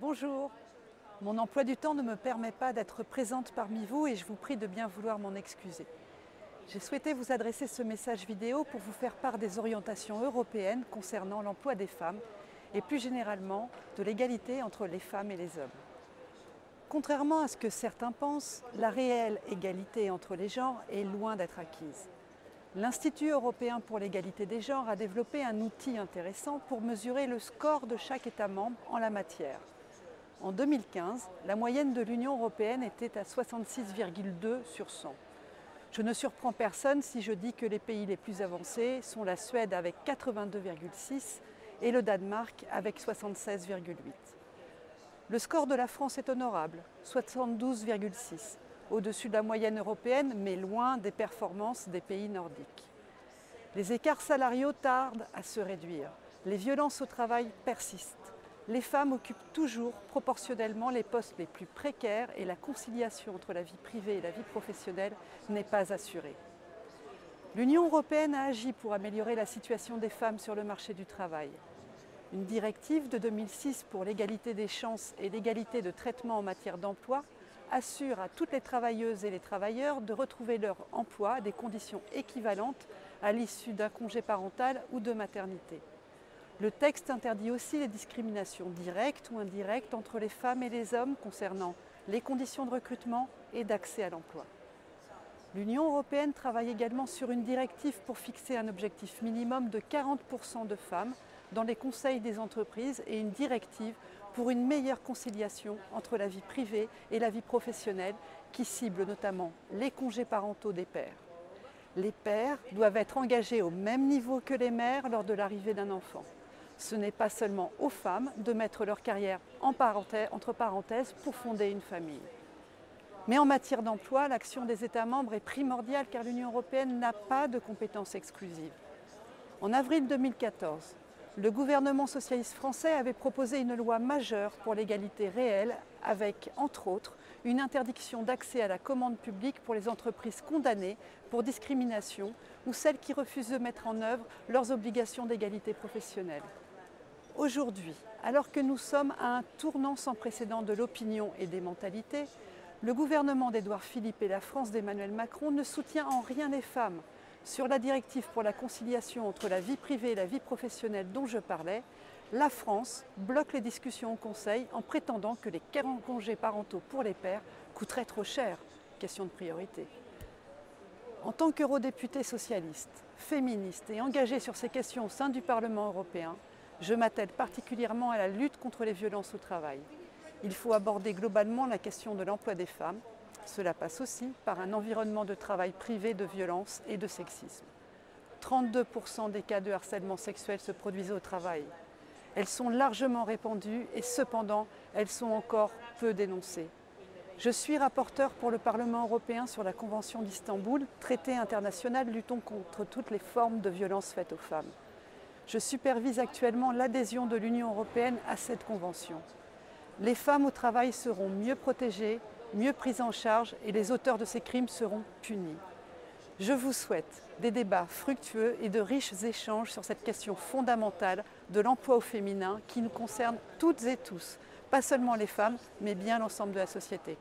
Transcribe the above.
Bonjour, mon emploi du temps ne me permet pas d'être présente parmi vous et je vous prie de bien vouloir m'en excuser. J'ai souhaité vous adresser ce message vidéo pour vous faire part des orientations européennes concernant l'emploi des femmes et plus généralement de l'égalité entre les femmes et les hommes. Contrairement à ce que certains pensent, la réelle égalité entre les genres est loin d'être acquise. L'Institut européen pour l'égalité des genres a développé un outil intéressant pour mesurer le score de chaque État membre en la matière. En 2015, la moyenne de l'Union européenne était à 66,2 sur 100. Je ne surprends personne si je dis que les pays les plus avancés sont la Suède avec 82,6 et le Danemark avec 76,8. Le score de la France est honorable, 72,6, au-dessus de la moyenne européenne, mais loin des performances des pays nordiques. Les écarts salariaux tardent à se réduire. Les violences au travail persistent. Les femmes occupent toujours proportionnellement les postes les plus précaires et la conciliation entre la vie privée et la vie professionnelle n'est pas assurée. L'Union européenne a agi pour améliorer la situation des femmes sur le marché du travail. Une directive de 2006 pour l'égalité des chances et l'égalité de traitement en matière d'emploi assure à toutes les travailleuses et les travailleurs de retrouver leur emploi à des conditions équivalentes à l'issue d'un congé parental ou de maternité. Le texte interdit aussi les discriminations directes ou indirectes entre les femmes et les hommes concernant les conditions de recrutement et d'accès à l'emploi. L'Union européenne travaille également sur une directive pour fixer un objectif minimum de 40% de femmes dans les conseils des entreprises et une directive pour une meilleure conciliation entre la vie privée et la vie professionnelle qui cible notamment les congés parentaux des pères. Les pères doivent être engagés au même niveau que les mères lors de l'arrivée d'un enfant. Ce n'est pas seulement aux femmes de mettre leur carrière entre parenthèses pour fonder une famille. Mais en matière d'emploi, l'action des États membres est primordiale car l'Union européenne n'a pas de compétences exclusives. En avril 2014, le gouvernement socialiste français avait proposé une loi majeure pour l'égalité réelle avec, entre autres, une interdiction d'accès à la commande publique pour les entreprises condamnées pour discrimination ou celles qui refusent de mettre en œuvre leurs obligations d'égalité professionnelle. Aujourd'hui, alors que nous sommes à un tournant sans précédent de l'opinion et des mentalités, le gouvernement d'Édouard Philippe et la France d'Emmanuel Macron ne soutient en rien les femmes. Sur la directive pour la conciliation entre la vie privée et la vie professionnelle dont je parlais, la France bloque les discussions au Conseil en prétendant que les congés parentaux pour les pères coûteraient trop cher. Question de priorité. En tant qu'eurodéputée socialiste, féministe et engagée sur ces questions au sein du Parlement européen, je m'attelle particulièrement à la lutte contre les violences au travail. Il faut aborder globalement la question de l'emploi des femmes. Cela passe aussi par un environnement de travail privé de violence et de sexisme. 32% des cas de harcèlement sexuel se produisent au travail. Elles sont largement répandues et cependant, elles sont encore peu dénoncées. Je suis rapporteure pour le Parlement européen sur la Convention d'Istanbul, traité international luttant contre toutes les formes de violences faites aux femmes. Je supervise actuellement l'adhésion de l'Union européenne à cette convention. Les femmes au travail seront mieux protégées, mieux prises en charge et les auteurs de ces crimes seront punis. Je vous souhaite des débats fructueux et de riches échanges sur cette question fondamentale de l'emploi au féminin qui nous concerne toutes et tous, pas seulement les femmes, mais bien l'ensemble de la société.